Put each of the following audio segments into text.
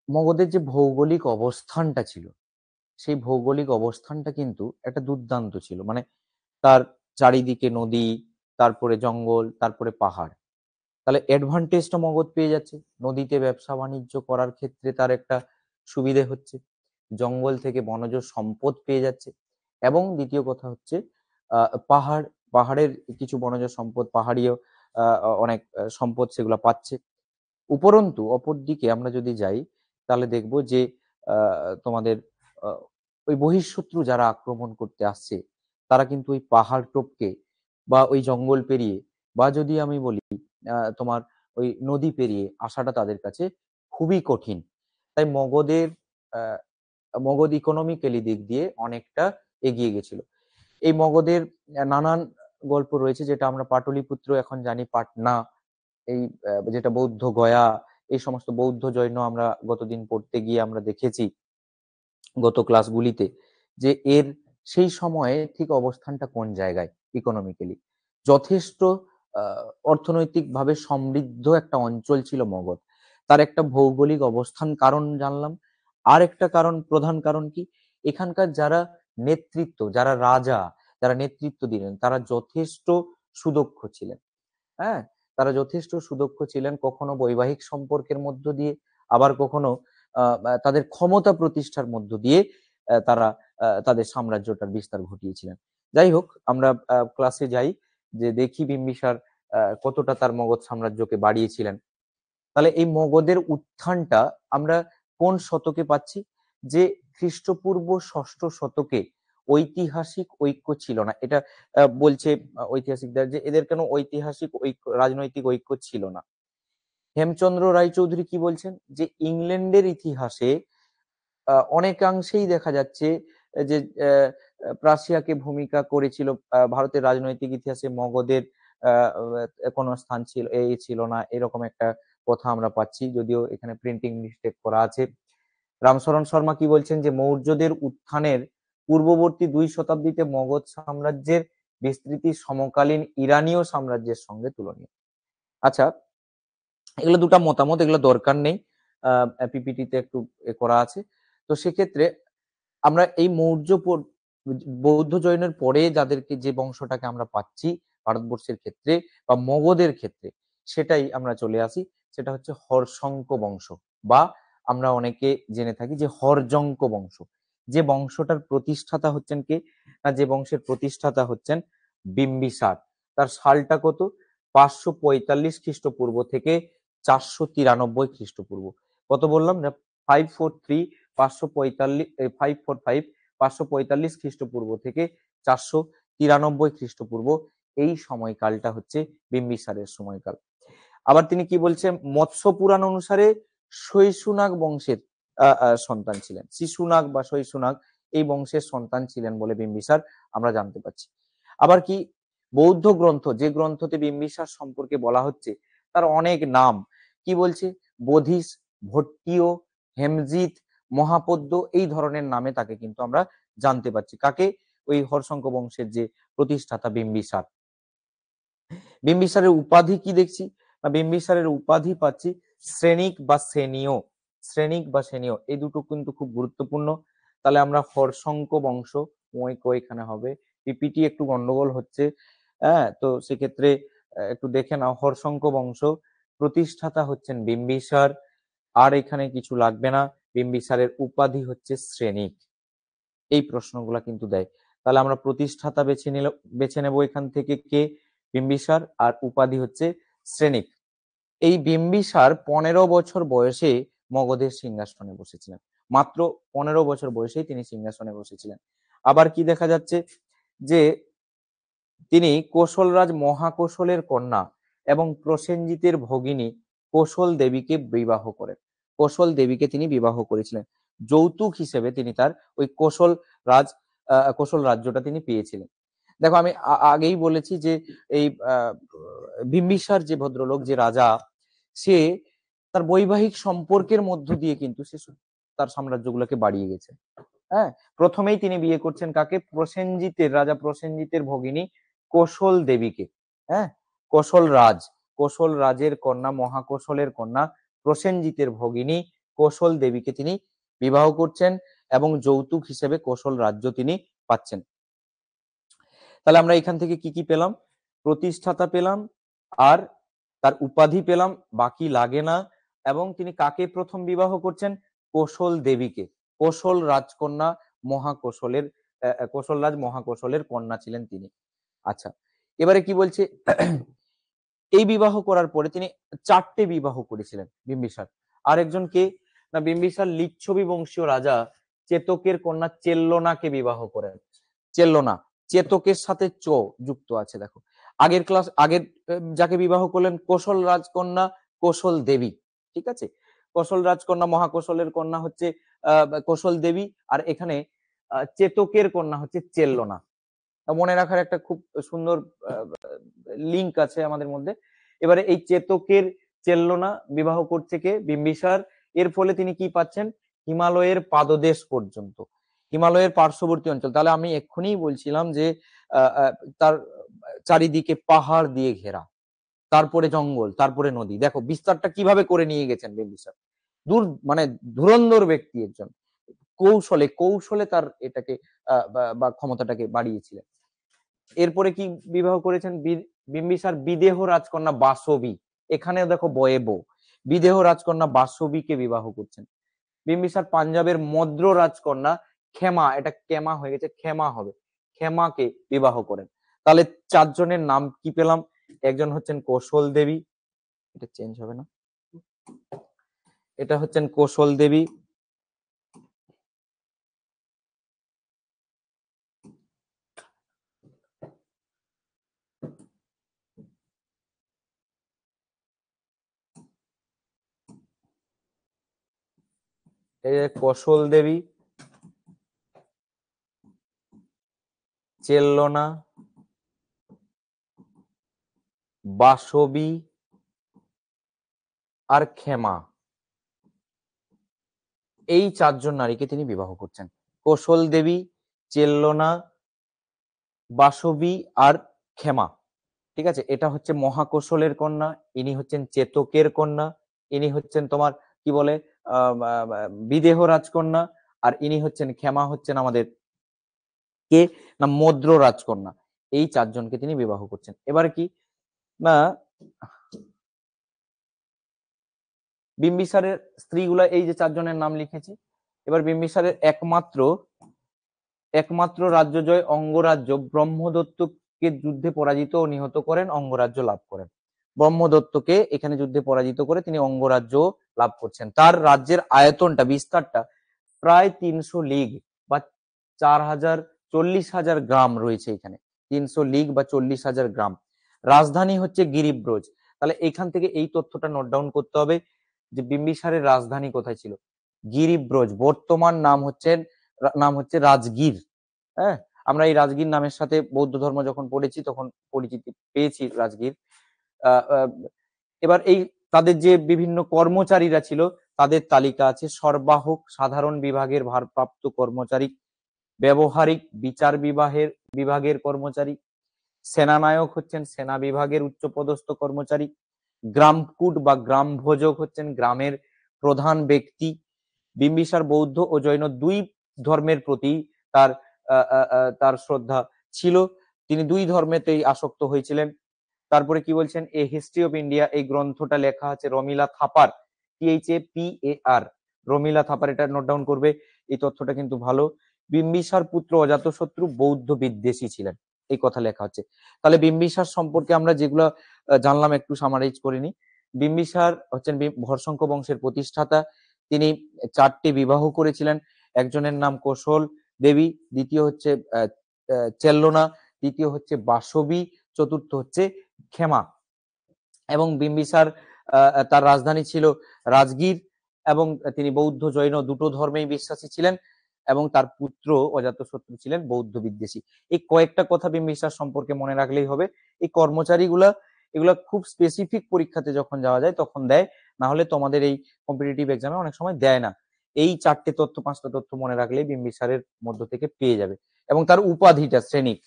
মগধের যে ভৌগোলিক অবস্থানটা ছিল, সেই ভৌগোলিক অবস্থানটা কিন্তু একটা দুর্দান্ত ছিল। মানে তার চারিদিকে নদী, তারপরে জঙ্গল, তারপরে পাহাড়। তাহলে অ্যাডভান্টেজটা মগধ পেয়ে যাচ্ছে। নদীতে ব্যবসা বাণিজ্য করার ক্ষেত্রে তার একটা সুবিধে হচ্ছে, জঙ্গল থেকে বনজ সম্পদ পেয়ে যাচ্ছে, এবং দ্বিতীয় কথা হচ্ছে পাহাড়, পাহাড়ের কিছু বনজ সম্পদ, পাহাড়ীয় অনেক সম্পদ সেগুলো পাচ্ছে। উপরন্তু অপরদিকে আমরা যদি যাই, তাহলে দেখব যে তোমাদের আহ, ওই বহিঃশত্রু যারা আক্রমণ করতে আসছে, তারা কিন্তু ওই পাহাড় টপকে বা ওই জঙ্গল পেরিয়ে, বা যদি আমি বলি তোমার ওই নদী পেরিয়ে আসাটা তাদের কাছে খুবই কঠিন। তাই মগধের আহ, মগধ ইকোনমিক্যালি দিক দিয়ে অনেকটা এগিয়ে গেছিল। এই মগধের নানান গল্প রয়েছে, যেটা আমরা পাটলিপুত্র এখন জানি, পাটনা, এই যেটা বৌদ্ধ গয়া, এই সমস্ত বৌদ্ধ জৈন আমরা গতদিন পড়তে গিয়ে আমরা দেখেছি গত ক্লাসগুলিতে, যে এর সেই সময়ে ঠিক অবস্থানটা কোন জায়গায় ইকোনমিক্যালি। যথেষ্ট অর্থনৈতিকভাবে সমৃদ্ধ একটা অঞ্চল ছিল মগধ। তার একটা ভৌগোলিক অবস্থান কারণ জানলাম। আর একটা কারণ, প্রধান কারণ কি, এখানকার যারা নেতৃত্ব, যারা রাজা, যারা নেতৃত্ব দিলেন, তারা যথেষ্ট সুদক্ষ ছিলেন। হ্যাঁ, তারা যথেষ্ট সুদক্ষ ছিলেন, কখনো বৈবাহিক সম্পর্কের মধ্য দিয়ে, আবার কখনো তাদের ক্ষমতা প্রতিষ্ঠার মধ্য দিয়ে তারা তাদের সাম্রাজ্যটার বিস্তার ঘটিয়েছিলেন। যাই হোক, আমরা ক্লাসে যাই, যে দেখি বিম্বিসার কতটা তার মগধ সাম্রাজ্যকে বাড়িয়েছিলেন। তাহলে এই মগধের উত্থানটা আমরা কোন শতকে পাচ্ছি? যে খ্রিস্টপূর্ব ষষ্ঠ শতকে ঐতিহাসিক ঐক্য ছিল না। এটা বলছে ঐতিহাসিকদের, যে এদের কেন ঐতিহাসিক ঐক্য, রাজনৈতিক ঐক্য ছিল না। হেমচন্দ্র রায়চৌধুরী কি বলছেন, যে ইংল্যান্ডের ইতিহাসে অনেকাংশেই দেখা যাচ্ছে যে প্রাশিয়াকে ভূমিকা করেছিল, ভারতের রাজনৈতিক ইতিহাসে মগধের কোনো স্থান ছিল, এই ছিল না, এরকম একটা কথা আমরা পাচ্ছি, যদিও এখানে প্রিন্টিং মিস্টেক করা আছে। রামচরণ শর্মা কি বলছেন, যে মৌর্যদের উত্থানের পূর্ববর্তী 2 শতাব্দীতে মগধ সাম্রাজ্যের বিস্তৃতি সমকালীন ইরানীয় সাম্রাজ্যের সঙ্গে তুলনীয়। আচ্ছা, এগুলো দুটো মতামত, এগুলো দরকার নেই, পিপিটিতে একটু করা আছে। তো সেক্ষেত্রে আমরা এই বৌদ্ধ জৈনের পরে যাদেরকে, যে বংশটাকে আমরা পাচ্ছি ভারতবর্ষের ক্ষেত্রে বা মগধের ক্ষেত্রে, সেটাই আমরা চলে আসি। সেটা হচ্ছে হর্ষঙ্ক বংশ, বা আমরা অনেকে জেনে থাকি যে হরজঙ্ক বংশ। যে বংশটার প্রতিষ্ঠাতা হচ্ছেন কে, না যে বংশের প্রতিষ্ঠাতা হচ্ছেন বিম্বিসার। তার সালটা কত? 545 খ্রিস্টপূর্ব থেকে 493 খ্রিস্টপূর্ব। কত বললাম? 543, 545, 545, 545 খ্রিস্টপূর্ব থেকে 493 খ্রিস্টপূর্ব, এই সময়কালটা হচ্ছে বিম্বিসারের সময়কাল। আবার তিনি কি বলছেন, মৎস্য পুরাণ অনুসারে শৈশুনাগ বংশের সন্তান ছিলেন। শিশুনাগ বা শৈশুনাগ এই বংশের সন্তান ছিলেন বলে বিম্বিসার আমরা জানতে পারছি। আবার কি, বৌদ্ধ গ্রন্থ, যে গ্রন্থতে বিম্বিসার সম্পর্কে বলা হচ্ছে, তার অনেক নাম কি বলছে, বোধিস, ভট্টীয়, হেমজিত, মহাপদ্য, এই ধরনের নামে তাকে কিন্তু আমরা জানতে পারছি। কাকে? ওই হর্ষঙ্ক বংশের যে প্রতিষ্ঠাতা বিম্বিসার। বিম্বিসারের উপাধি কি দেখছি, না বিম্বিসারের উপাধি পাচ্ছি শ্রেণিক বা শ্রেণীয়। শ্রেণিক বা শ্রেণীয়, এই দুটো কিন্তু খুব গুরুত্বপূর্ণ। তাহলে আমরা হর্ষঙ্ক বংশ, এখানে হবে, পিপিটি একটু গন্ডগোল হচ্ছে। হ্যাঁ, তো সেক্ষেত্রে একটু দেখে নাও। হর্ষঙ্ক বংশ, প্রতিষ্ঠাতা হচ্ছেন বিম্বিসার, আর এখানে কিছু লাগবে না। বিম্বিসারের উপাধি হচ্ছে শ্রেণিক। এই প্রশ্নগুলা কিন্তু দেয়। তাহলে আমরা প্রতিষ্ঠাতা বেছে নেব এখান থেকে, কে? বিম্বিসার, আর উপাধি হচ্ছে শ্রেণিক। এই বিম্বিসার 15 বছর বয়সে মগধের সিংহাসনে বসেছিলেন। মাত্র 15 বছর বয়সেই তিনি সিংহাসনে বসেছিলেন। আবার কি দেখা যাচ্ছে, যে তিনি কোশলরাজ মহাকৌশলের কন্যা এবং প্রসেনজিতের ভগিনী কৌশল দেবীকে বিবাহ করেন। কৌশল দেবীকে তিনি বিবাহ করেছিলেন, যৌতুক হিসেবে তিনি তার ওই কৌশল রাজ্যটা তিনি পেয়েছিলেন। দেখো, আমি আগেই বলেছি যে এই বিম্বিসার যে ভদ্রলোক, যে রাজা, সে তার বৈবাহিক সম্পর্কের মধ্য দিয়ে কিন্তু সে তার সাম্রাজ্যগুলোকে বাড়িয়ে গেছে। হ্যাঁ, প্রথমেই তিনি বিয়ে করছেন কাকে? রাজা প্রসেনজিতের ভগিনী কৌশল দেবীকে। হ্যাঁ, কৌশল রাজের কন্যা, মহাকৌশলের কন্যা প্রসেনজিতের ভগিনী কোশল দেবীকে তিনি বিবাহ করছেন এবং যৌতুক হিসেবে কোশল রাজ্য তিনি পাচ্ছেন। তাহলে আমরা এখান থেকে কি কি পেলাম? প্রতিষ্ঠাতা পেলাম, আর তার উপাধি পেলাম, বাকি লাগে না। এবং তিনি কাকে প্রথম বিবাহ করছেন? কোশল দেবীকে। কোশল রাজকন্যা মহাকৌশলের কোশল রাজ মহাকৌশলের কন্যা ছিলেন তিনি। আচ্ছা, এবারে কি বলছে? এই বিবাহ করার পরে তিনি 4টে বিবাহ করেছিলেন বিম্বিসার। আরেকজন কে? না, বিম্বিসার লিচ্ছবি বংশীয় রাজা চেতকের কন্যা চেল্লনাকে বিবাহ করেন। চেল্লনা, চেতকের সাথে চ যুক্ত আছে, দেখো। আগের যাকে বিবাহ করলেন কোশল রাজকন্যা কোশল দেবী, ঠিক আছে। কোশল রাজকন্যা মহাকৌশলের কন্যা হচ্ছে কোশল দেবী, আর এখানে চেতকের কন্যা হচ্ছে চেল্লনা। মনে রাখার একটা খুব সুন্দর লিঙ্ক আছে আমাদের মধ্যে। এবারে এই চেতকের চেল্লনা বিবাহ করছে কে? বিম্বিসার। এর ফলে তিনি কি পাচ্ছেন? হিমালয়ের পাদদেশ পর্যন্ত, হিমালয়ের পার্শ্ববর্তী অঞ্চল। তাহলে আমি এক্ষুনি বলছিলাম যে তার চারিদিকে পাহাড় দিয়ে ঘেরা, তারপরে জঙ্গল, তারপরে নদী। দেখো বিস্তারটা কিভাবে করে নিয়ে গেছেন বিম্বিসার। মানে ধুরন্ধর ব্যক্তি একজন, কৌশলে কৌশলে তার এটাকে বা ক্ষমতাটাকে বাড়িয়েছিলেন। এরপরে কি বিবাহ করেছেন? বিম্বিসার বিদেহ রাজকন্যা বাসবী। এখানেও দেখো বয়ে বো, বিদেহ রাজকন্যা বাসবীকে বিবাহ করছেন। বিম্বিসার পাঞ্জাবের মদ্র রাজকন্যা ক্ষেমা, এটা কেমা হয়ে গেছে, ক্ষেমা হবে, ক্ষেমাকে বিবাহ করেন। তাহলে 4 জনের নাম কি পেলাম? একজন হচ্ছেন কৌশল দেবী, এটা চেঞ্জ হবে না, এটা হচ্ছেন কৌশল দেবী। এই যে কৌশল দেবী, চেল্লনা, বাসবী আর ক্ষেমা, এই 4 জন নারীকে তিনি বিবাহ করছেন। কৌশল দেবী, চেল্লনা, বাসবী আর ক্ষেমা, ঠিক আছে। এটা হচ্ছে মহাকৌশলের কন্যা, ইনি হচ্ছেন চেতকের কন্যা, ইনি হচ্ছেন তোমার কি বলে বিদেহ রাজকন্যা, আর ইনি হচ্ছেন ক্ষেমা, হচ্ছেন আমাদের কে? না, মদ্র রাজকন্যা। এই 4 জনকে তিনি বিবাহ করছেন। এবারে কি না, বিম্বিসারের স্ত্রীগুলা, এই যে 4 জনের নাম লিখেছি। এবার বিম্বিসারের একমাত্র রাজ্য জয় অঙ্গরাজ্য ব্রহ্মদত্তকে যুদ্ধে পরাজিত ও নিহত করেন, অঙ্গরাজ্য লাভ করেন। ব্রহ্মদত্তকে এখানে যুদ্ধে পরাজিত করে তিনি অঙ্গরাজ্য লাভ করছেন। তার রাজ্যের আয়তনটা, বিস্তারটা প্রায় 300 লিগ বা 40,000 গ্রাম রয়েছে এখানে। 300 লিগ বা 40,000 গ্রাম। রাজধানী হচ্ছে গিরিব্রজ। তাহলে এখান থেকে এই তথ্যটা নোট ডাউন করতে হবে যে বিম্বিসারের রাজধানী কোথায় ছিল? গিরিব্রজ। বর্তমান নাম হচ্ছে রাজগীর। হ্যাঁ, আমরা এই রাজগীর নামের সাথে বৌদ্ধ ধর্ম যখন পড়েছি তখন পরিচিতি পেয়েছি রাজগীর। এবার এই তাদের যে বিভিন্ন কর্মচারীরা ছিল তাদের তালিকা আছে। সর্বাহক সাধারণ বিভাগের ভারপ্রাপ্ত কর্মচারী, ব্যবহারিক বিচার বিভাগের কর্মচারী, সেনানায়ক হচ্ছেন সেনা বিভাগের উচ্চপদস্থ কর্মচারী, গ্রামকুট বা গ্রাম ভোজক হচ্ছেন গ্রামের প্রধান ব্যক্তি। বিম্বিসার বৌদ্ধ ও জৈন 2 ধর্মের প্রতি তার শ্রদ্ধা ছিল, তিনি 2 ধর্মেতেই আসক্ত হয়েছিলেন। তারপরে কি বলছেন? এ হিস্ট্রি অফ ইন্ডিয়া, এই গ্রন্থটা লেখা আছে রমিলা থাপার, THAPAR, রমিলা থাপার, এটা নোট ডাউন করবে, এই তথ্যটা কিন্তু ভালো। বিম্বিসার পুত্র অজাতশত্রু বৌদ্ধ বিদ্বেষী ছিলেন, এই কথা লেখা হচ্ছে। তাহলে বিম্বিসার সম্পর্কে আমরা যেগুলো জানলাম একটু সামারাইজ করে নি। বিম্বিসার হচ্ছেন ভরসঙ্ক বংশের প্রতিষ্ঠাতা। তিনি 4টি বিবাহ করেছিলেন। একজনের নাম কৌশল দেবী, দ্বিতীয় হচ্ছে চেল্লনা, তৃতীয় হচ্ছে বাসবী, চতুর্থ হচ্ছে ক্ষেমা। এবং বিম্বিসার তার রাজধানী ছিল রাজগীর, এবং তিনি বৌদ্ধ জৈন দুটো ধর্মেই বিশ্বাসী ছিলেন, এবং তার পুত্র অজাতশত্রু ছিলেন বৌদ্ধ বিদ্বেষী। এই কয়েকটা কথা বিম্বিসার সম্পর্কে মনে রাখলেই হবে। এই কর্মচারীগুলা এগুলা খুব স্পেসিফিক পরীক্ষাতে যখন যাওয়া যায় তখন দেয়, না হলে তোমাদের এই কম্পিটিটিভ এক্সামে অনেক সময় দেয় না। এই 4টে তথ্য 5টা তথ্য মনে রাখলেই বিম্বিসারের মধ্য থেকে পেয়ে যাবে। এবং তার উপাধিটা শ্রেণিক।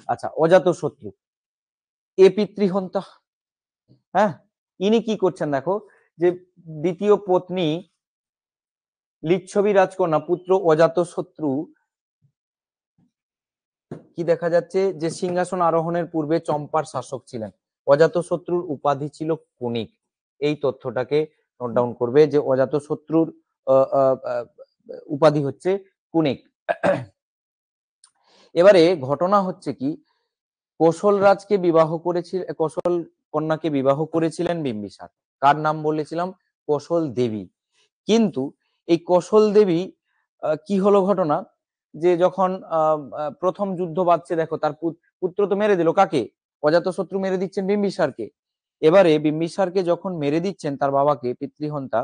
আচ্ছা, অজাতশত্রু এ পিতৃহন্তা। হ্যাঁ, ইনি কি করছেন দেখো, যে দ্বিতীয় পত্নী লিচ্ছবি রাজকন্যা পুত্র অজাতশত্রু কি দেখা যাচ্ছে যে সিংহাসন আরোহণের পূর্বে চম্পার শাসক ছিলেন। অজাতশত্রুর উপাধি ছিল কুনিক। এই তথ্যটাকে নোট ডাউন করবে যে অজাতশত্রুর উপাধি হচ্ছে কুনিক। এবারে ঘটনা হচ্ছে কি, কৌশল রাজকে বিবাহ করেছিলেন, কৌশল কন্যাকে বিবাহ করেছিলেন বিম্বিসার। কার নাম বলেছিলাম? কৌশল দেবী। কিন্তু এই কৌশল দেবী কি হলো ঘটনা, যে যখন প্রথম যুদ্ধ বাঁধছে, দেখো তার পুত্র তো মেরে দিল কাকে? অজাতশত্রু মেরে দিচ্ছেন বিম্বিসারকে। এবারে বিম্বিসারকে যখন মেরে দিচ্ছেন, তার বাবাকে, পিতৃহন্তা,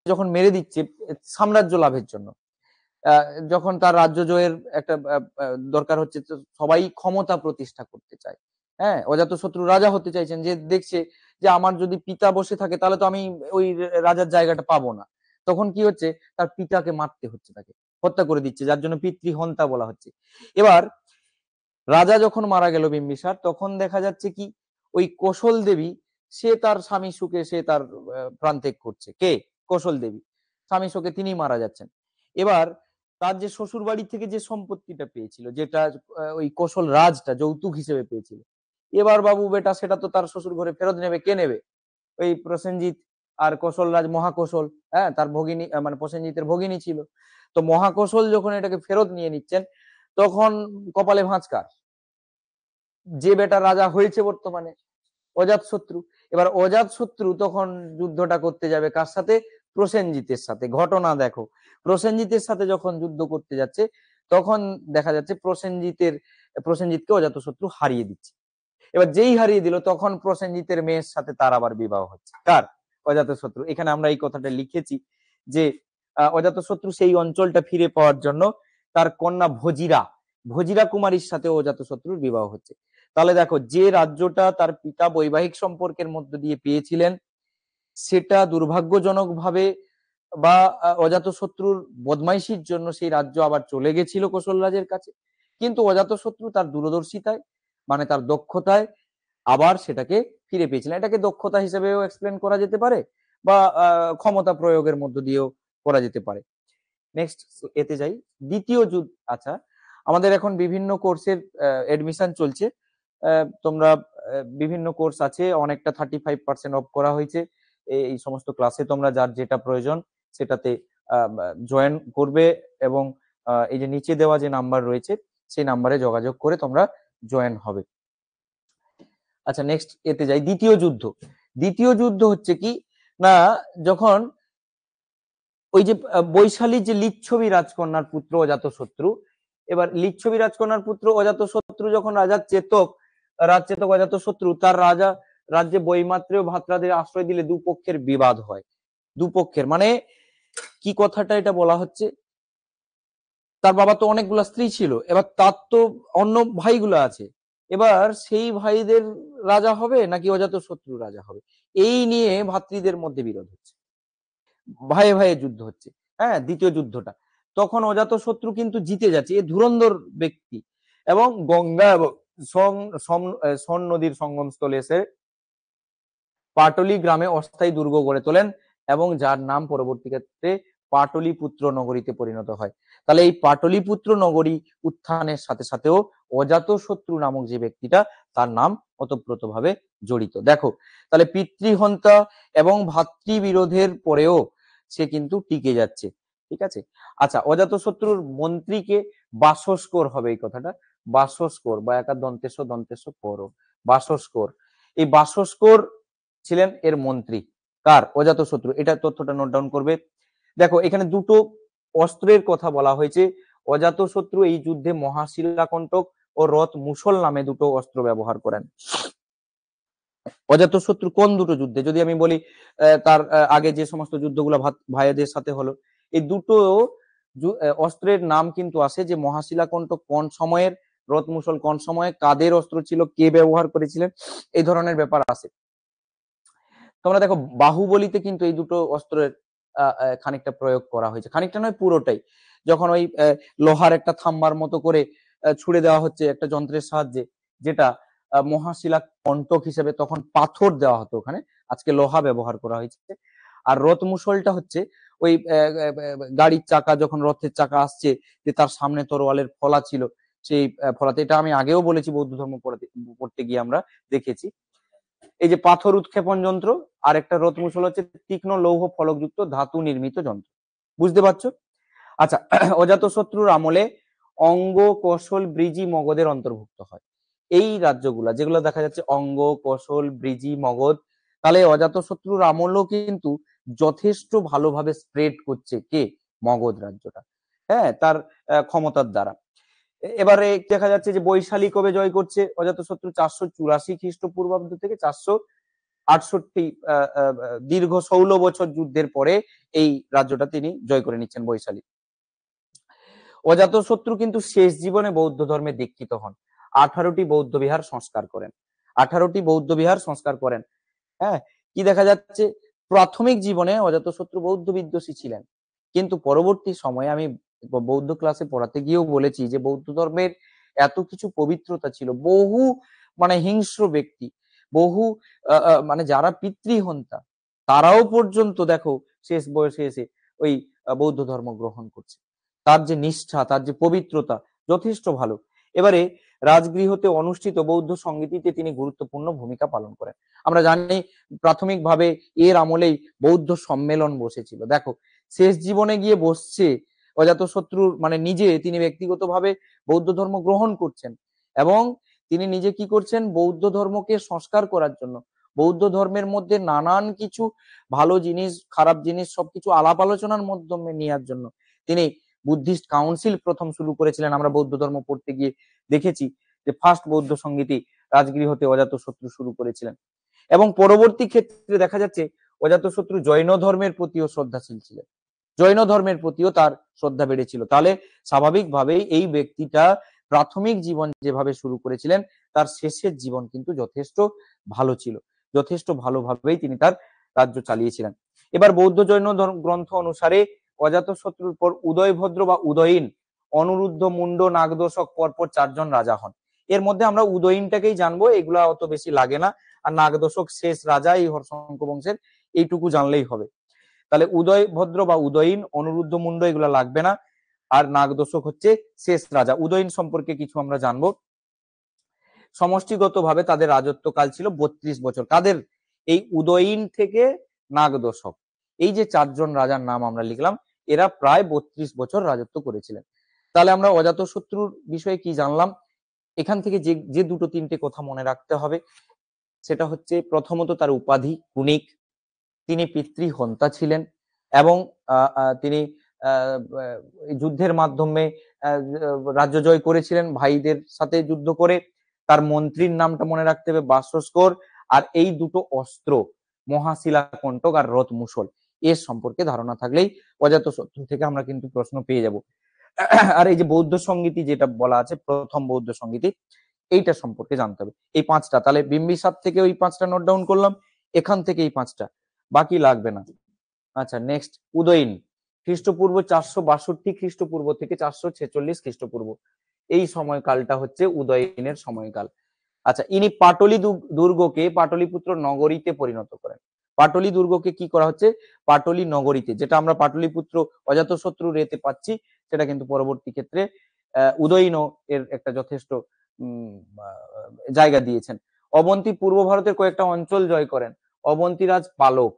যখন মেরে দিচ্ছে সাম্রাজ্য লাভের জন্য, যখন তার রাজ্য জয়ের একটা দরকার হচ্ছে, তো সবাই ক্ষমতা প্রতিষ্ঠা করতে চায়। হ্যাঁ, অজাতশত্রু রাজা হতে চাইছেন, যে দেখছে যে আমার যদি পিতা বসে থাকে তাহলে তো আমি ওই রাজার জায়গাটা পাবো না। তখন কি হচ্ছে, তার পিতাকে মারতে হচ্ছে, তাকে হত্যা করে দিচ্ছে, যার জন্য পিতৃহন্তা বলা হচ্ছে। এবার রাজা যখন মারা গেল বিম্বিসার, তখন দেখা যাচ্ছে কি, ওই কৌশল দেবী, সে তার স্বামী সুখে সে তার প্রাণ ত্যাগ করছে। কে? কৌশল দেবী। স্বামী সুখে তিনি মারা যাচ্ছেন। এবার তার যে শ্বশুর বাড়ি থেকে যে সম্পত্তিটা পেয়েছিল, যেটা ওই কৌশল রাজটা যৌতুক হিসেবে পেয়েছিল, এবার বাবু বেটা সেটা তো তার শ্বশুর ঘরে ফেরত নেবে। কে নেবে? ওই প্রসেনজিৎ আর কৌশল রাজ মহাকৌশল, হ্যাঁ, তার ভগিনী, মানে প্রসেনজিতের ভগিনী ছিল। তো মহাকৌশল যখন এটাকে ফেরত নিয়ে নিচ্ছেন, তখন কপালে ভাঁজ কার? যে বেটা রাজা হয়েছে বর্তমানে, অজাতশত্রু। এবার অজাতশত্রু তখন যুদ্ধটা করতে যাবে কার সাথে? প্রসেনজিতের সাথে। ঘটনা দেখো, প্রসেনজিতের সাথে যখন যুদ্ধ করতে যাচ্ছে, তখন দেখা যাচ্ছে প্রসেনজিৎকে অজাতশত্রু হারিয়ে দিচ্ছে। এবার যেই হারিয়ে দিল, তখন প্রসেনজিতের মেয়ের সাথে তার আবার বিবাহ হচ্ছে। কার? অজাতশত্রু। এখানে আমরা এই কথাটা লিখেছি যে অজাতশত্রু সেই অঞ্চলটা ফিরে পাওয়ার জন্য তার কন্যা ভজিরা, ভজিরা কুমারীর সাথে অজাতশত্রুর বিবাহ হচ্ছে। তাহলে দেখো, যে রাজ্যটা তার পিতা বৈবাহিক সম্পর্কের মধ্য দিয়ে পেয়েছিলেন, সেটা দুর্ভাগ্যজনক ভাবে বা অজাতশত্রুর বদমাইশির জন্য সেই রাজ্য আবার চলে গেছিল কৌশল রাজের কাছে। কিন্তু অজাতশত্রু তার দূরদর্শিতায়, মানে তার দক্ষতায় আবার সেটাকে ফিরে পেয়েছিলেন। এটাকে দক্ষতা হিসেবেও এক্সপ্লেন করা যেতে পারে, বা ক্ষমতা প্রয়োগের মধ্য দিয়েও করা যেতে পারে। নেক্সট এতে যাই, দ্বিতীয় যুদ্ধ। আচ্ছা, আমাদের এখন বিভিন্ন কোর্সের এডমিশন চলছে। তোমরা বিভিন্ন কোর্স আছে, অনেকটা 35% অফ করা হয়েছে। এই সমস্ত ক্লাসে তোমরা যার যেটা প্রয়োজন সেটাতে জয়েন করবে, এবং এই যে নিচে দেওয়া যে নাম্বার রয়েছে সেই নাম্বারে যোগাযোগ করে তোমরা জয়েন হবে। আচ্ছা, নেক্সট এতে যাই, দ্বিতীয় যুদ্ধ। দ্বিতীয় যুদ্ধ হচ্ছে কি না, যখন ওই যে বৈশালী যে লিচ্ছবি রাজকন্যার পুত্র অজাতশত্রু, এবার লিচ্ছবি রাজকন্যার পুত্র অজাতশত্রু যখন রাজচেতক অজাতশত্রু তার রাজ্যে বৈমাত্রেয় ভ্রাতৃদের আশ্রয় দিলে দুপক্ষের বিবাদ হয়। দুপক্ষের মানে কি কথাটা এটা বলা হচ্ছে, তার বাবা তো অনেকগুলা স্ত্রী ছিল, এবার তার তো অন্য ভাইগুলো আছে, এবার সেই ভাইদের রাজা হবে নাকি অজাতশত্রু রাজা হবে, এই নিয়ে ভ্রাতৃদের মধ্যে বিরোধ হচ্ছে, ভাইয়ে ভাইয়ে যুদ্ধ হচ্ছে। হ্যাঁ, দ্বিতীয় যুদ্ধটা, তখন অজাতশত্রু কিন্তু জিতে যাচ্ছে, এ ধুরন্ধর ব্যক্তি, এবং গঙ্গা এবং সোন নদীর সঙ্গমস্থলে এসে পাটলি গ্রামে অস্থায়ী দুর্গ গড়ে তোলেন, এবং যার নাম পরবর্তী ক্ষেত্রে পাটলিপুত্র নগরীতে পরিণত হয়। তাহলে এই পাটলিপুত্র নগরী উত্থানের সাথে সাথেও অজাতশত্রু নামক যে ব্যক্তিটা, তার নাম ওতপ্রোতভাবে জড়িত। দেখো, তাহলে পিতৃহন্তা এবং ভাতৃবিরোধের পরেও সে কিন্তু টিকে যাচ্ছে। ঠিক আছে। আচ্ছা, অজাতশত্রুর মন্ত্রীকে বাসস্কর হবে, এই কথাটা বাসস্কর, বা একা দন্তেশ্ব পর, বাসস্কর। এই বাসস্কর ছিলেন এর মন্ত্রী। কার? অজাতশত্রু। এটা তথ্যটা নোট ডাউন করবে। দেখো, এখানে দুটো অস্ত্রের কথা বলা হয়েছে। অজাতশত্রু এই যুদ্ধে মহাশিলাকণ্টক ও রথ মুসল নামে দুটো অস্ত্র ব্যবহার করেন। অজাতশত্রু কোন দুটো যুদ্ধে? যদি আমি বলি তার আগে যে সমস্ত যুদ্ধগুলো ভাইদের সাথে হলো, এই দুটো অস্ত্রের নাম কিন্তু আছে, যে মহাশিলাকণ্টক কোন সময়ের, রথ মুসল কোন সময়ে, কাদের অস্ত্র ছিল, কে ব্যবহার করেছিলেন, এই ধরনের ব্যাপার আছে। তোমরা দেখো, বাহুবলীতে কিন্তু এই দুটো অস্ত্রের খানিকটা প্রয়োগ করা হয়েছে, খানিকটা নয় পুরোটাই। যখন ওই লোহার একটা থাম্বার মতো করে ছুড়ে দেওয়া হচ্ছে একটা যন্ত্রের সাহায্যে, যেটা মহাশিলা কণ্টক হিসেবে, তখন পাথর দেওয়া হতো ওখানে, আজকে লোহা ব্যবহার করা হয়েছে। আর রথ মুসলটা হচ্ছে ওই গাড়ির চাকা, যখন রথের চাকা আসছে, যে তার সামনে তরোয়ালের ফলা ছিল, সেই ফলাতে, এটা আমি আগেও বলেছি, বৌদ্ধ ধর্ম পড়তে গিয়ে আমরা দেখেছি। এই যে পাথর উৎক্ষেপণ যন্ত্র, আর একটা রথ মুসল হচ্ছে তীক্ষ্ণ লৌহ ফলকযুক্ত ধাতু নির্মিত যন্ত্র। বুঝতে পারছো? আচ্ছা, অজাতশত্রুর আমলে অঙ্গ, কৌশল, ব্রিজি, মগধের অন্তর্ভুক্ত হয়। এই রাজ্যগুলা যেগুলো দেখা যাচ্ছে অঙ্গ, কৌশল, ব্রিজি, মগধ, তাহলে অজাতশত্রুর আমলও কিন্তু যথেষ্ট ভালোভাবে স্প্রেড করছে কে? মগধ রাজ্যটা, হ্যাঁ, তার ক্ষমতার দ্বারা। এবারে দেখা যাচ্ছে যে বৈশালী কবে জয় করছে অজাতশত্রু? 484 খ্রিস্টপূর্বাব্দ থেকে 468, দীর্ঘ 16 বছর যুদ্ধের পরে এই রাজ্যটা তিনি জয় করে নিচ্ছেন, বৈশালী। অজাতশত্রু কিন্তু শেষ জীবনে বৌদ্ধ ধর্মে দীক্ষিত হন, 18টি বৌদ্ধ বিহার সংস্কার করেন, 18টি বৌদ্ধ বিহার সংস্কার করেন। হ্যাঁ, কি দেখা যাচ্ছে, প্রাথমিক জীবনে অজাতশত্রু বৌদ্ধ বিদ্বেষী ছিলেন, কিন্তু পরবর্তী সময়ে আমি বৌদ্ধ ক্লাসে পড়াতে গিয়েও বলেছি যে বৌদ্ধ ধর্মের এত কিছু পবিত্রতা ছিল, বহু মানে হিংস্র ব্যক্তি, বহু মানে যারা পিতৃহন্তা, তারাও পর্যন্ত দেখো শেষ বয়সে এসে ওই বৌদ্ধ ধর্ম গ্রহণ করছে। তার যে নিষ্ঠা, তার যে পবিত্রতা, যথেষ্ট ভালো। এবারে রাজগৃহতে অনুষ্ঠিত বৌদ্ধ সংগীতিতে তিনি গুরুত্বপূর্ণ ভূমিকা পালন করেন। আমরা জানি প্রাথমিকভাবে এর আমলেই বৌদ্ধ সম্মেলন বসেছিল। দেখো, শেষ জীবনে গিয়ে বসছে অজাতশত্রুর, মানে নিজে তিনি ব্যক্তিগতভাবে বৌদ্ধ ধর্ম গ্রহণ করছেন, এবং তিনি নিজে কি করছেন? বৌদ্ধ ধর্মকে সংস্কার করার জন্য, বৌদ্ধ ধর্মের মধ্যে নানান কিছু ভালো জিনিস, খারাপ জিনিস সবকিছু আলাপ আলোচনার মাধ্যমে নেওয়ার জন্য তিনি বুদ্ধিস্ট কাউন্সিল প্রথম শুরু করেছিলেন। আমরা বৌদ্ধ ধর্ম পড়তে গিয়ে দেখেছি যে ফার্স্ট বৌদ্ধ সংগীতি রাজগৃহতে অজাতশত্রু শুরু করেছিলেন। এবং পরবর্তী ক্ষেত্রে দেখা যাচ্ছে অজাতশত্রু জৈন ধর্মের প্রতিও শ্রদ্ধাশীল ছিলেন, জৈন ধর্মের প্রতিও তার শ্রদ্ধা বেড়েছিল। তাহলে স্বাভাবিকভাবেই এই ব্যক্তিটা প্রাথমিক জীবন যেভাবে শুরু করেছিলেন, তার শেষের জীবন কিন্তু যথেষ্ট ভালো ছিল, যথেষ্ট ভালোভাবেই তিনি তার রাজ্য চালিয়েছিলেন। এবার বৌদ্ধ জৈন গ্রন্থ অনুসারে অজাতশত্রুর পর উদয়ভদ্র বা উদয়ীন, অনিরুদ্ধ, মুন্ড, নাগদোষক পরপর 4 জন রাজা হন। এর মধ্যে আমরা উদয়ীনটাকেই জানবো, এগুলা অত বেশি লাগে না। আর নাগদোষক শেষ রাজা এই হর্ষঙ্ক বংশের, এইটুকু জানলেই হবে। তাহলে উদয়ভদ্র বা উদয়ীন, অনিরুদ্ধ, মুন্ড এগুলা লাগবে না। আর নাগদোষক হচ্ছে শেষ রাজা। উদয়ীন সম্পর্কে কিছু আমরা জানবো। সমষ্টিগতভাবে তাদের রাজত্বকাল ছিল 32 বছর। কাদের? এই উদয়ীন থেকে নাগদোষক, এই যে 4 জন রাজার নাম আমরা লিখলাম, এরা প্রায় 32 বছর রাজত্ব করেছিলেন। তাহলে আমরা অজাতশত্রুর বিষয়ে কি জানলাম? এখান থেকে যে দুটো তিনটে কথা মনে রাখতে হবে, সেটা হচ্ছে প্রথমত তার উপাধি কুনিক, তিনি পিতৃহন্তা ছিলেন, এবং তিনি যুদ্ধের মাধ্যমে রাজ্য জয় করেছিলেন ভাইদের সাথে যুদ্ধ করে। তার মন্ত্রীর নামটা মনে রাখতে হবে, বাসস্কর। আর এই দুটো অস্ত্র, মহাশিলা কণ্টক আর রথ মুসল, এর সম্পর্কে ধারণা থাকলেই অজাতশত্রু থেকে আমরা কিন্তু প্রশ্ন পেয়ে যাব। আর এই যে বৌদ্ধ সংগীতি যেটা বলা আছে, প্রথম বৌদ্ধ সংগীতি, এইটা সম্পর্কে জানতে হবে। এই 5টা, তাহলে বিম্বিসার থেকে ওই 5টা নোট ডাউন করলাম, এখান থেকে এই 5টা, বাকি লাগবে না। আচ্ছা, নেক্সট উদয়ীন, খ্রিস্টপূর্ব 462 খ্রিস্টপূর্ব থেকে 446 খ্রিস্টপূর্ব, এই সময়কালটা হচ্ছে উদয়ীনের সময়কাল। আচ্ছা, ইনি পাটলি দুর্গকে পাটলিপুত্র নগরীতে পরিণত করেন। পাটলি দুর্গকে কি করা হচ্ছে? পাটলি নগরীতে, যেটা আমরা পাটলিপুত্র অজাতশত্রুর এতে পাচ্ছি, সেটা কিন্তু পরবর্তী ক্ষেত্রে উদয়ীন এর একটা যথেষ্ট জায়গা দিয়েছেন। অবন্তী পূর্ব ভারতের কয়েকটা অঞ্চল জয় করেন। অবন্তীরাজ পালক,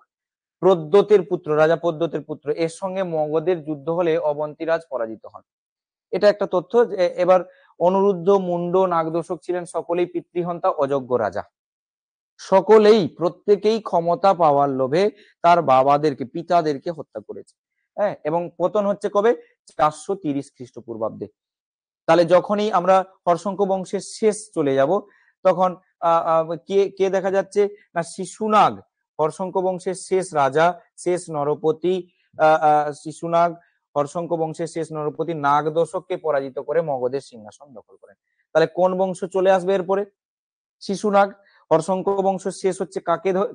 প্রদ্যোতের পুত্র, রাজা প্রদ্যোতের পুত্র, এর সঙ্গে মগধের যুদ্ধ হলে অবন্তীরাজ পরাজিত হন। এটা একটা তথ্য। এবার অনিরুদ্ধ, মুন্ড, নাগদোষক ছিলেন সকলেই পিতৃহন্তা, অযোগ্য রাজা। সকলেই, প্রত্যেকেই ক্ষমতা পাওয়ার লোভে তার বাবাদেরকে, পিতাদেরকে হত্যা করেছে। হ্যাঁ, এবং পতন হচ্ছে কবে? 430 খ্রিস্টপূর্বাব্দে। তাহলে যখনই আমরা হর্ষঙ্ক বংশের শেষ চলে যাব, তখন কে কে দেখা যাচ্ছে না? শিশুনাগ, হর্ষঙ্ক বংশের শেষ রাজা, শেষ নরপতি। শিশুনাগ হর্ষঙ্ক বংশের শেষ নরপতি নাগদোষককে পরাজিত করে মগধের সিংহাসন দখল করেন। তাহলে কোন বংশ চলে আসবে এরপরে? শিশুনাগ। হর্ষঙ্ক বংশ শেষ হচ্ছে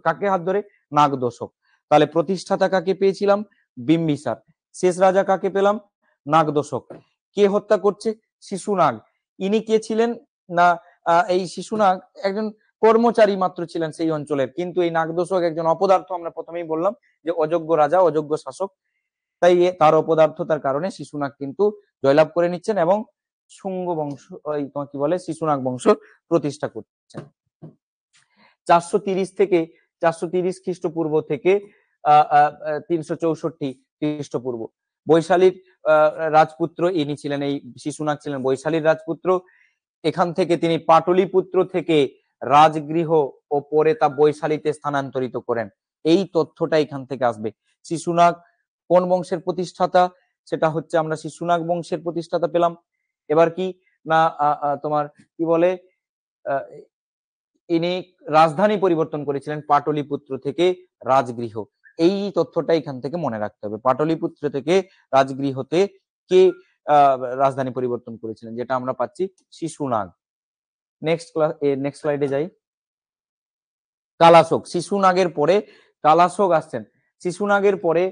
কাকে হাত ধরে? নাগদোষক। তাহলে প্রতিষ্ঠাতা কাকে পেয়েছিলাম? বিম্বিসার। শেষ রাজা কাকে পেলাম? নাগদোষক। কে হত্যা করছে? শিশুনাগ। ইনি কে ছিলেন না? এই শিশুনাগ একজন কর্মচারী মাত্র ছিলেন সেই অঞ্চলের, কিন্তু এই নাগদোষক একজন অপদার্থ, আমরা প্রথমেই বললাম যে অযোগ্য রাজা, অযোগ্য শাসক, তাই তার অপদার্থতার কারণে শিশুনাগ কিন্তু জয়লাভ করে নিচ্ছেন এবং শুঙ্গ বংশ, তোমার কি বলে, শিশুনাগ বংশ প্রতিষ্ঠা করছেন। 430 থেকে 430 খ্রিস্টপূর্ব থেকে 364 খ্রিস্টপূর্ব বৈশালীর রাজপুত্র ইনি ছিলেন, এই শিশুনাগ ছিলেন বৈশালীর রাজপুত্র। এখান থেকে তিনি পাটলিপুত্র থেকে রাজগৃহ ও পরে তা বৈশালীতে স্থানান্তরিত করেন। এই তথ্যটা এখান থেকে আসবে। শিশুনাগ কোন বংশের প্রতিষ্ঠাতা, সেটা হচ্ছে আমরা শিশুনাগ বংশের প্রতিষ্ঠাতা পেলাম। এবার কি না তোমার কি বলে, ইনি রাজধানী পরিবর্তন করেছিলেন পাটলিপুত্র থেকে রাজগৃহ। এই তথ্যটা এখান থেকে মনে রাখতে হবে, পাটলিপুত্র থেকে রাজগৃহতে কে রাজধানী পরিবর্তন করেছিলেন, যেটা আমরা পাচ্ছি শিশুনাগ। নেক্সট স্লাইডে যাই। কালাশোক, শিশুনাগের পরে কালাশোক আসছেন। শিশুনাগের পরে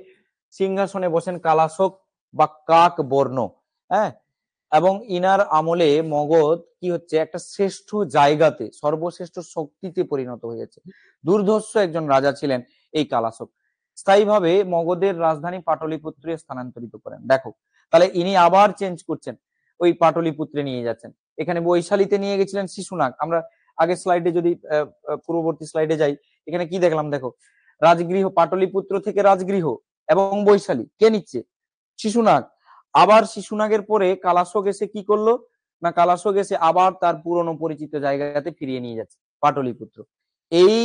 সিংহাসনে বসেন কালাশোক বা কাক বর্ণ। হ্যাঁ, এবং ইনার আমলে মগধ কি হচ্ছে, একটা শ্রেষ্ঠ জায়গাতে, সর্বশ্রেষ্ঠ শক্তিতে পরিণত হয়েছে। দুর্ধর্ষ একজন রাজা ছিলেন এই কালাশোক। স্থায়ীভাবে মগধের রাজধানী পাটলিপুত্রে স্থানান্তরিত করেন। দেখো, তাহলে ইনি আবার চেঞ্জ করছেন, ওই পাটলিপুত্রে নিয়ে যাচ্ছেন। এখানে বৈশালীতে নিয়ে গেছিলেন শিশুনাগ। আমরা আগের স্লাইডে যদি পূর্ববর্তী স্লাইডে যাই, এখানে কি দেখলাম দেখো, রাজগৃহ, পাটলিপুত্র থেকে রাজগৃহ এবং বৈশালী কে নিচ্ছে, শিশুনাগ। আবার শিশুনাগের পরে কালাশোক এসে কি করলো না, কালাশোক এসে আবার তার পুরনো পরিচিত জায়গাতে ফিরিয়ে নিয়ে যাচ্ছে, পাটলিপুত্র। এই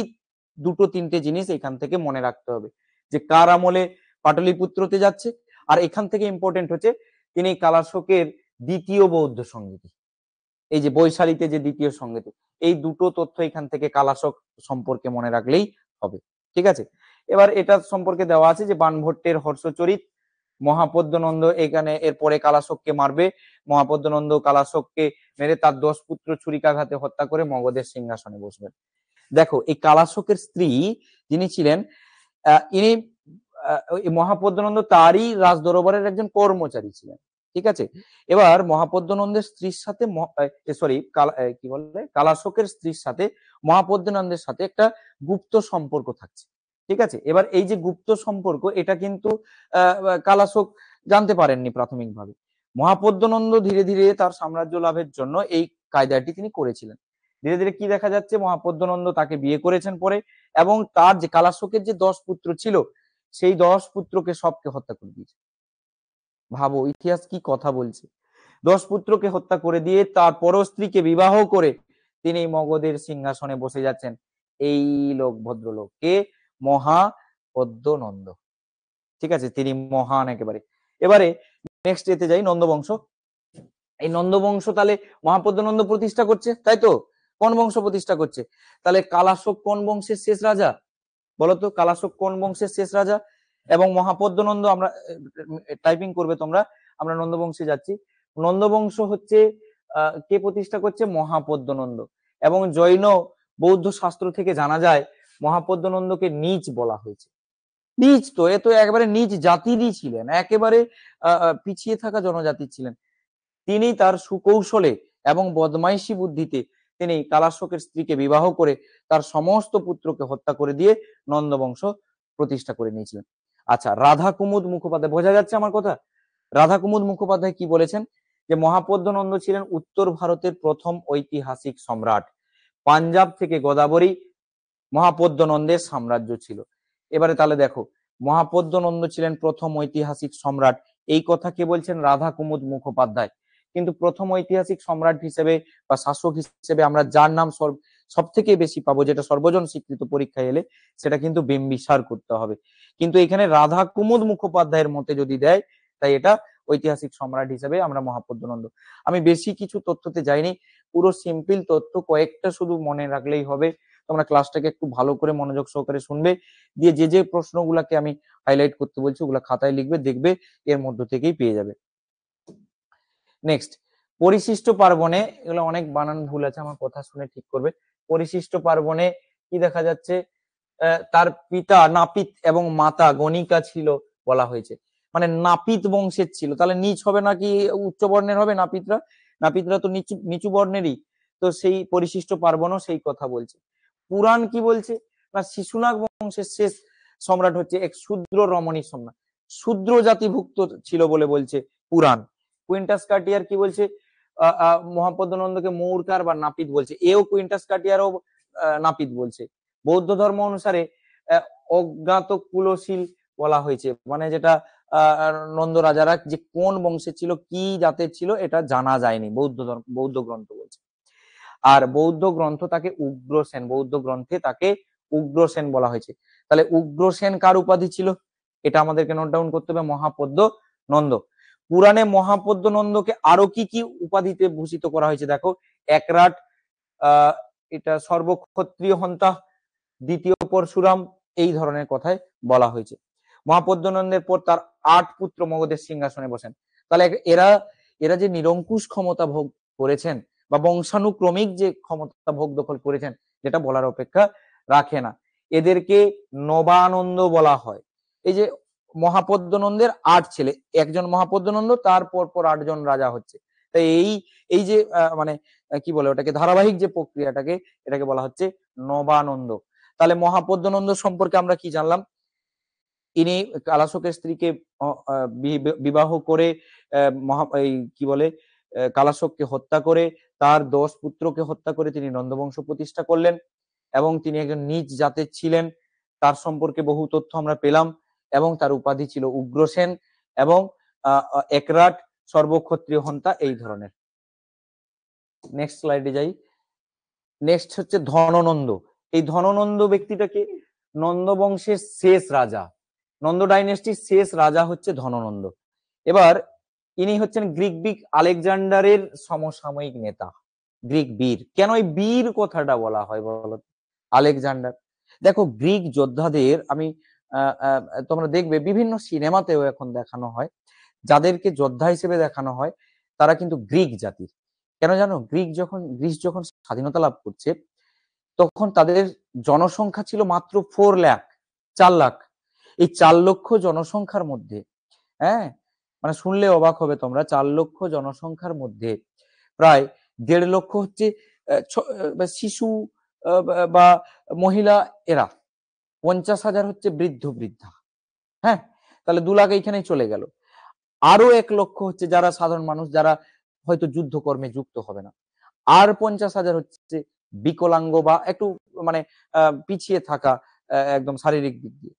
দুটো তিনটে জিনিস এখান থেকে মনে রাখতে হবে, যে কার আমলে পাটলিপুত্রতে যাচ্ছে, আর এখান থেকে ইম্পর্টেন্ট হচ্ছে তিনি কালাশোকের দ্বিতীয় বৌদ্ধ সংগীতি, এই যে বৈশালীতে যে দ্বিতীয় সংগীতি, এই দুটো তথ্য এখান থেকে কালাশোক সম্পর্কে মনে রাখলেই হবে। ঠিক আছে, এবার এটা সম্পর্কে দেওয়া আছে যে বানভট্টের হর্ষচরিত, মহাপদ্মনন্দ এখানে এরপরে কালাশোককে মারবে। মহাপদ্মনন্দ কালাশোককে মেরে তার 10 পুত্র ছুরিকাঘাতে হত্যা করে মগধের সিংহাসনে বসবেন। দেখো, এই কালাশোকের স্ত্রী যিনি ছিলেন, ইনি মহাপদ্মনন্দ তারই রাজদরবারের একজন কর্মচারী ছিলেন। ঠিক আছে, এবার মহাপদ্মনন্দের স্ত্রীর সাথে কি বলে, কালাশোকের স্ত্রীর সাথে মহাপদ্মনন্দের সাথে একটা গুপ্ত সম্পর্ক থাকছে। ঠিক আছে, এবার এই যে গুপ্ত সম্পর্ক, এটা কিন্তু কালাশোক জানতে পারেননি প্রাথমিকভাবে। মহাপদ্মনন্দ ধীরে ধীরে তার সাম্রাজ্য লাভের জন্য এই কায়দাটি তিনি করেছিলেন। ধীরে ধীরে কি দেখা যাচ্ছে, মহাপদ্মনন্দ তাকে বিয়ে করেছেন পরে, এবং তার যে কালাশোকের যে 10 পুত্র ছিল, সেই 10 পুত্রকে সবকে হত্যা করে দিয়েছে। ভাবো ইতিহাস কি কথা বলছে। 10 পুত্রকে হত্যা করে দিয়ে তারপরও স্ত্রীকে বিবাহ করে তিনি মগধের সিংহাসনে বসে যাচ্ছেন। এই লোক, ভদ্রলোক কে, মহাপদ্মনন্দ। ঠিক আছে, তিনি মহান একেবারে। এবারে নেক্সট এতে যাই, নন্দবংশ। এই নন্দবংশ তাহলে মহাপদ্মনন্দ প্রতিষ্ঠা করছে, তাই তো? কোন বংশ প্রতিষ্ঠা করছে? তাহলে কালাশোক কোন বংশের শেষ রাজা বলতো? কালাশোক কোন বংশের শেষ রাজা? এবং মহাপদ্মনন্দ, আমরা টাইপিং করবে তোমরা, আমরা নন্দবংশে যাচ্ছি। নন্দবংশ হচ্ছে কে প্রতিষ্ঠা করছে? মহাপদ্মনন্দ। এবং জৈন বৌদ্ধ শাস্ত্র থেকে জানা যায় মহাপদ্মনন্দকে নীচ বলা হয়েছে। নীচ তো, এ তো একেবারে নীচ জাতিরই ছিলেন, একেবারে পিছিয়ে থাকা জনজাতি ছিলেন। তিনি তার সুকৌশলে এবং বদমাইশি বুদ্ধিতে তিনি কালাশোকের স্ত্রীকে বিবাহ করে তার সমস্ত পুত্রকে হত্যা করে দিয়ে নন্দবংশ প্রতিষ্ঠা করে নিয়েছিলেন। আচ্ছা, রাধা কুমুদ মুখোপাধ্যায়, বোঝা যাচ্ছে আমার কথা? রাধা কুমুদ মুখোপাধ্যায় কি বলেছেন, যে মহাপদ্মনন্দ ছিলেন উত্তর ভারতের প্রথম ঐতিহাসিক সম্রাট। পাঞ্জাব থেকে গোদাবরী মহাপদ্মনন্দের সাম্রাজ্য ছিল। এবারে তাহলে দেখো, মহাপদ্মনন্দ ছিলেন প্রথম ঐতিহাসিক সম্রাট, এই কথা কে বলছেন? রাধা কুমুদ মুখোপাধ্যায়। কিন্তু প্রথম ঐতিহাসিক সম্রাট হিসেবে বা শাসক হিসেবে আমরা যার নাম সব থেকে বেশি পাবো, যেটা সর্বজন স্বীকৃত পরীক্ষায় এলে, সেটা কিন্তু বিম্বিসার করতে হবে। কিন্তু এখানে রাধা কুমুদ মুখোপাধ্যায়ের মতে যদি দেয়, তাই এটা ঐতিহাসিক সম্রাট হিসেবে আমরা মহাপদ্মনন্দ। আমি বেশি কিছু তথ্যতে যাইনি, পুরো সিম্পল তথ্য কয়েকটা শুধু মনে রাখলেই হবে। তোমরা ক্লাসটাকে একটু ভালো করে মনোযোগ সহকারে শুনবে, দিয়ে যে যে প্রশ্নগুলোকে আমি হাইলাইট করতে বলছি ওগুলো খাতায় লিখবে, দেখবে এর মধ্য থেকেই পেয়ে যাবে। নেক্সট, পরিশিষ্ট পার্বণে, এগুলো অনেক বানান ভুল আছে, আমার কথা শুনে ঠিক করবে। পরিশিষ্ট পার্বণে কি দেখা যাচ্ছে, তার পিতা নাপিত এবং মাতা গণিকা ছিল বলা হয়েছে, মানে নাপিত বংশের ছিল। তাহলে নিচ হবে নাকি উচ্চ বর্ণের হবে? নাপিতরা তো নিচু বর্ণেরই, তো সেই পরিশিষ্ট পার্বণও সেই কথা বলছে। পুরাণ কি বলছে না, শিশুনাগ বংশের শেষ সম্রাট হচ্ছে এক শূদ্র রমণী সম্রাট, শূদ্র জাতিভুক্ত ছিল বলে বলছে পুরাণ। কুইন্টাস কাটিয়ার কি বলছে, মহাপদ্মনন্দকে মৌরকার বা নাপিত বলছে, এও কুইন্টাস কাটিয়ারও নাপিত বলছে। বৌদ্ধ ধর্ম অনুসারে অজ্ঞাত কুলশীল বলা হয়েছে, মানে যেটা নন্দ রাজারা যে কোন বংশে ছিল, কি জাতের ছিল, এটা জানা যায়নি, বৌদ্ধ গ্রন্থ বলছে। আর বৌদ্ধ গ্রন্থ তাকে উগ্রসেন, বৌদ্ধ গ্রন্থে তাকে উগ্রসেন বলা হয়েছে। তাহলে উগ্রসেন কার উপাধি ছিল, এটা আমাদেরকে নোট ডাউন করতে হবে, মহাপদ্ম নন্দ। পুরাণে মহাপদ্ম নন্দকে আরো কি কি উপাধিতে ভূষিত করা হয়েছে দেখো, একরাট, এটা সর্বক্ষত্রিয় হন্তা, দ্বিতীয় পরশুরাম, এই ধরনের কথায় বলা হয়েছে। মহাপদ্মনন্দের পর তার 8 পুত্র মগধের সিংহাসনে বসেন। তাহলে এরা এরা যে নিরঙ্কুশ ক্ষমতা ভোগ করেছেন বা বংশানুক্রমিক যে ক্ষমতা ভোগ দখল করেছেন, যেটা বলার অপেক্ষা রাখে না। এদেরকে নবানন্দ বলা হয়। এই যে মহাপদ্মনন্দের 8 ছেলে, একজন মহাপদ্মনন্দ, তার পর 8 জন রাজা হচ্ছে। তাই এই যে মানে কি বলে ওটাকে, ধারাবাহিক যে প্রক্রিয়াটাকে, এটাকে বলা হচ্ছে নবানন্দ। তাহলে মহাপদ্মনন্দ সম্পর্কে আমরা কি জানলাম, ইনি কালাশোকের স্ত্রীকে বিবাহ করে এই কি বলে কালাশোককে হত্যা করে, তার 10 পুত্রকে হত্যা করে তিনি নন্দবংশ প্রতিষ্ঠা করলেন, এবং তিনি একজন নিজ জাতের ছিলেন, তার সম্পর্কে বহু তথ্য আমরা পেলাম, এবং তার উপাধি ছিল উগ্রসেন এবং একরাট, সর্বক্ষত্রিয় হন্তা, এই ধরনের। নেক্সট স্লাইডে যাই। নেক্সট হচ্ছে ধননন্দ। এই ধননন্দ ব্যক্তিটাকে নন্দ বংশের শেষ রাজা, নন্দ ডাইনেস্টির শেষ রাজা হচ্ছে ধননন্দ। এবার ইনি হচ্ছেন গ্রিক আলেকজান্ডারের সমসাময়িক নেতা, গ্রিক বীর। কেন এই বীর কথাটা বলা হয় বলো, আলেকজান্ডার, দেখো গ্রিক যোদ্ধাদের আমি তোমরা দেখবে বিভিন্ন সিনেমাতেও এখন দেখানো হয়, যাদেরকে যোদ্ধা হিসেবে দেখানো হয় তারা কিন্তু গ্রিক জাতির। কেন জানো, গ্রিস যখন স্বাধীনতা লাভ করছে, তখন তাদের জনসংখ্যা ছিল মাত্র 4 লাখ, 4 লাখ। এই 4 লক্ষ জনসংখ্যার মধ্যে, হ্যাঁ, মানে শুনলে অবাক হবে তোমরা, 4 লক্ষ জনসংখ্যার মধ্যে প্রায় 1.5 লক্ষ হচ্ছে শিশু বা মহিলা, এরা 50,000 হচ্ছে বৃদ্ধা। হ্যাঁ, তাহলে 2 লাখ এইখানেই চলে গেল। আরো 1 লক্ষ হচ্ছে যারা সাধারণ মানুষ, যারা হয়তো যুদ্ধকর্মে যুক্ত হবে না। আর 50,000 হচ্ছে বিকলাঙ্গ বা একটু মানে পিছিয়ে থাকা একদম শারীরিক দিক দিয়ে।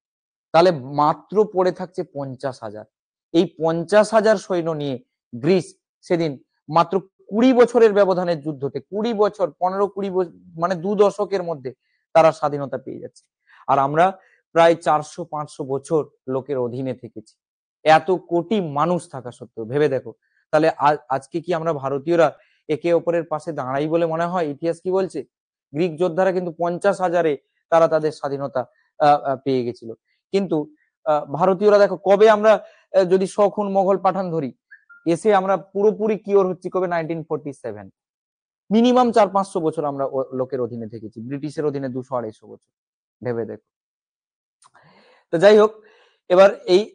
তাহলে মাত্র পড়ে থাকছে 50,000। এই 50,000 সৈন্য নিয়ে গ্রিস সেদিন মাত্র 20 বছরের ব্যবধানের যুদ্ধতে, 20 বছর, 15-20 মানে 2 দশকের মধ্যে তারা স্বাধীনতা পেয়ে যাচ্ছে। আর আমরা প্রায় 400-500 বছর লোকের অধীনে থেকেছি, এত কোটি মানুষ থাকা সত্ত্বেও। ভেবে দেখো, তাহলে আজকে কি আমরা ভারতীয়রা একে অপরের পাশে দাঁড়াই বলে মনে হয়? ইতিহাস কি বলছে? গ্রিক যোদ্ধারা কিন্তু 50,000-এ তারা তাদের স্বাধীনতা পেয়ে গেছিল। কিন্তু ভারতীয়রা দেখো, কবে আমরা যদি শখুন মোগল পাঠান ধরি, এসে আমরা পুরোপুরি কিওর হচ্ছি কবে, 1947। মিনিমাম 400-500 বছর আমরা লোকের অধীনে থেকেছি, ব্রিটিশের অধীনে 200-250 বছর। ভেবে দেখো। তো যাই হোক, এবার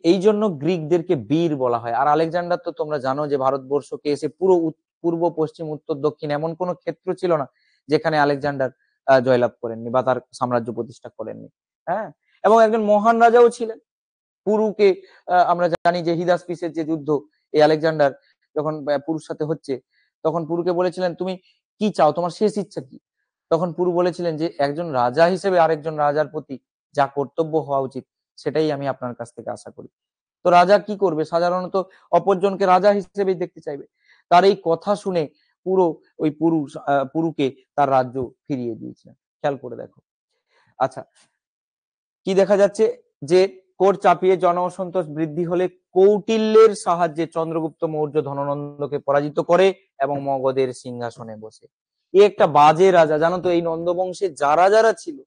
এই জন্য গ্রিকদেরকে বীর বলা হয়। আর আলেকজান্ডার তো তোমরা জানো যে ভারতবর্ষকে এসে পুরো পূর্ব, পশ্চিম, উত্তর, দক্ষিণ এমন কোনো ক্ষেত্র ছিল না যেখানে আলেকজান্ডার জয়লাভ করেননি বা তার সাম্রাজ্য প্রতিষ্ঠা করেননি। হ্যাঁ, এবং একজন মহান রাজাও ছিলেন। পুরুকে আমরা জানি যে হিদাসপিসের যে যুদ্ধ, এই আলেকজান্ডার যখন পুরুর সাথে হচ্ছে, তখন পুরুকে বলেছিলেন তুমি কি চাও, তোমার শেষ ইচ্ছা কি? তখন পুরু বলেছিলেন যে একজন রাজা হিসেবে আরেকজন রাজার প্রতি যা কর্তব্য হওয়া উচিত সেটাই আমি আপনার কাছ থেকে আশা করি। তো রাজা কি করবে, সাধারণত অপরজনকে রাজা হিসেবেই দেখতে চাইবে। তার এই কথা শুনে ওই পুরুকে তার রাজ্য ফিরিয়ে দিয়েছিলেন। খেয়াল করে দেখো। আচ্ছা, কি দেখা যাচ্ছে যে কোর চাপিয়ে জন অসন্তোষ বৃদ্ধি হলে কৌটিল্যের সাহায্যে চন্দ্রগুপ্ত মৌর্য ধননন্দকে পরাজিত করে এবং মগধের সিংহাসনে বসে। এ একটা বাজে রাজা, জানো তো? এই নন্দবংশে যারা যারা ছিল,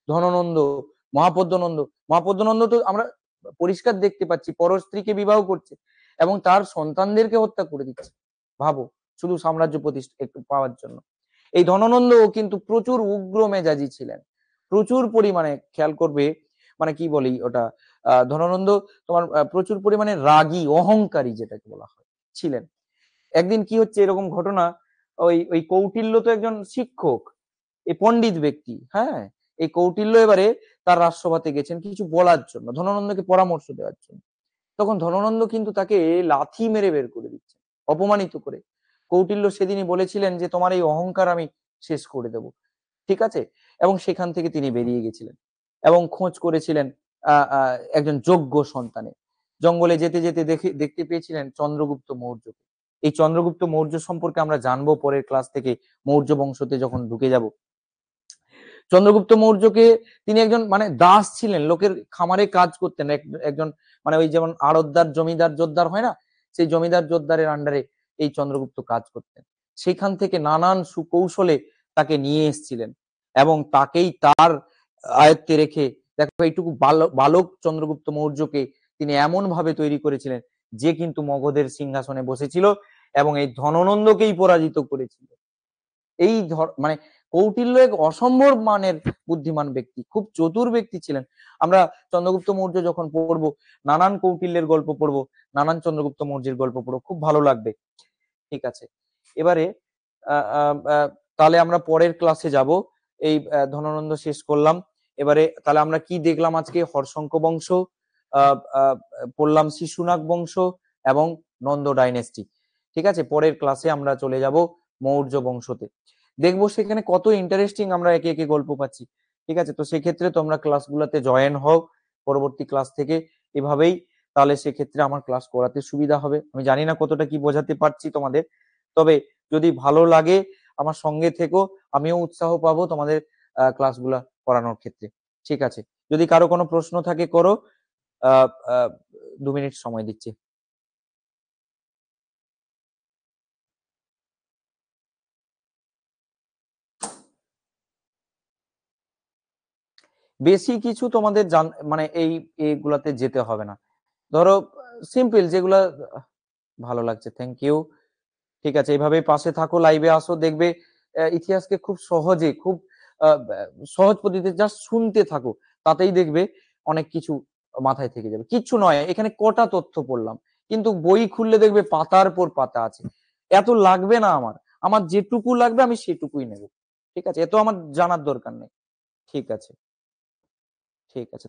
ধননন্দ, মহাপদ্মনন্দ তো আমরা পরিষ্কার দেখতে পাচ্ছি পর স্ত্রীকে বিবাহ করছে এবং তার সন্তানদেরকে হত্যা করে দিচ্ছে। ভাবো, শুধু সাম্রাজ্য প্রতিষ্ঠা একটু পাওয়ার জন্য। এই ধননন্দ কিন্তু প্রচুর উগ্র মেজাজি ছিলেন, প্রচুর পরিমাণে। খেয়াল করবে, মানে কি বলি ওটা, ধননন্দ তোমার প্রচুর পরিমাণে রাগী, অহংকারী যেটাকে বলা হয়, ছিলেন। একদিন কি হচ্ছে, এরকম ঘটনা ওই কৌটিল্য তো একজন শিক্ষক, এই পণ্ডিত ব্যক্তি, হ্যাঁ। এই কৌটিল্য এবারে তার রাজসভাতে গেছেন কিছু বলার জন্য, ধননন্দকে পরামর্শ দেওয়ার জন্য। তখন ধননন্দ কিন্তু তাকে লাথি মেরে বের করে দিচ্ছে, অপমানিত করে। কৌটিল্য সেদিনই বলেছিলেন যে তোমার এই অহংকার আমি শেষ করে দেব, ঠিক আছে। এবং সেখান থেকে তিনি বেরিয়ে গেছিলেন এবং খোঁজ করেছিলেন একজন যোগ্য সন্তানে। জঙ্গলে যেতে যেতে দেখতে পেয়েছিলেন চন্দ্রগুপ্ত মৌর্যকে। এই চন্দ্রগুপ্ত মৌর্য সম্পর্কে আমরা জানবো পরের ক্লাস থেকে, মৌর্য বংশতে যখন ঢুকে যাব। চন্দ্রগুপ্ত মৌর্যকে, তিনি একজন মানে দাস ছিলেন, লোকের খামারে কাজ করতেন, একজন মানে ওই যেমন আড়তদার জমিদার জোদ্দার হয় না, সেই জমিদার জোদ্দারের আন্ডারে এই চন্দ্রগুপ্ত কাজ করতেন। সেখান থেকে নানান সুকৌশলে তাকে নিয়ে এসেছিলেন এবং তাকেই তার আয়ত্তে রেখে, দেখো এইটুকু বালক চন্দ্রগুপ্ত মৌর্যকে তিনি এমন ভাবে তৈরি করেছিলেন যে কিন্তু মগধের সিংহাসনে বসেছিল এবং এই ধননন্দকেই পরাজিত করেছিল। এই মানে কৌটিল্য এক অসম্ভব মানের বুদ্ধিমান ব্যক্তি, খুব চতুর ব্যক্তি ছিলেন। আমরা চন্দ্রগুপ্ত মৌর্য যখন পড়বো, নানান কৌটিল্যের গল্প পড়বো, নানান চন্দ্রগুপ্ত মৌর্যের গল্প পড়বো, খুব ভালো লাগবে। ঠিক আছে, এবারে তাহলে আমরা পরের ক্লাসে যাব। এই ধননন্দ শেষ করলাম। এবারে তাহলে আমরা কি দেখলাম আজকে? হর্ষঙ্ক বংশ পড়লাম, শিশুনাগ বংশ এবং নন্দ ডাইনেস্টি। ঠিক আছে, পরের ক্লাসে আমরা চলে যাব মৌর্য বংশতে, দেখবো সেখানে কত ইন্টারেস্টিং আমরা একে একে গল্প পাচ্ছি। ঠিক আছে, তো সেক্ষেত্রে তোমরা ক্লাসগুলোতে জয়েন হও পরবর্তী ক্লাস থেকে এভাবেই, তাহলে সেক্ষেত্রে আমার ক্লাস করাতে সুবিধা হবে। আমি জানি না কতটা কি বোঝাতে পারছি তোমাদের, তবে যদি ভালো লাগে আমার সঙ্গে থেকো, আমিও উৎসাহ পাবো তোমাদের ক্লাসগুলা করানোর ক্ষেত্রে। ঠিক আছে, যদি কারো কোনো প্রশ্ন থাকে করো। 2 মিনিট সময় দিচ্ছি। বেশি কিছু তোমাদের মানে এইগুলাতে যেতে হবে না। ধরো সিম্পল যেগুলা ভালো লাগছে, থ্যাংক ইউ। ঠিক আছে, এইভাবে পাশে থাকো, লাইভে আসো, দেখবে ইতিহাসকে খুব সহজে, খুব সহজ পদ্ধতিতে জাস্ট শুনতে থাকো, তাতেই দেখবে অনেক কিছু মাথায় থেকে যাবে। কিচ্ছু নয়, এখানে কটা তথ্য পড়লাম, কিন্তু বই খুললে দেখবে পাতার পর পাতা আছে। এত লাগবে না আমার, আমার যেটুকু লাগবে আমি সেটুকুই নেব। ঠিক আছে, এত আমার জানার দরকার নেই। ঠিক আছে, ঠিক আছে।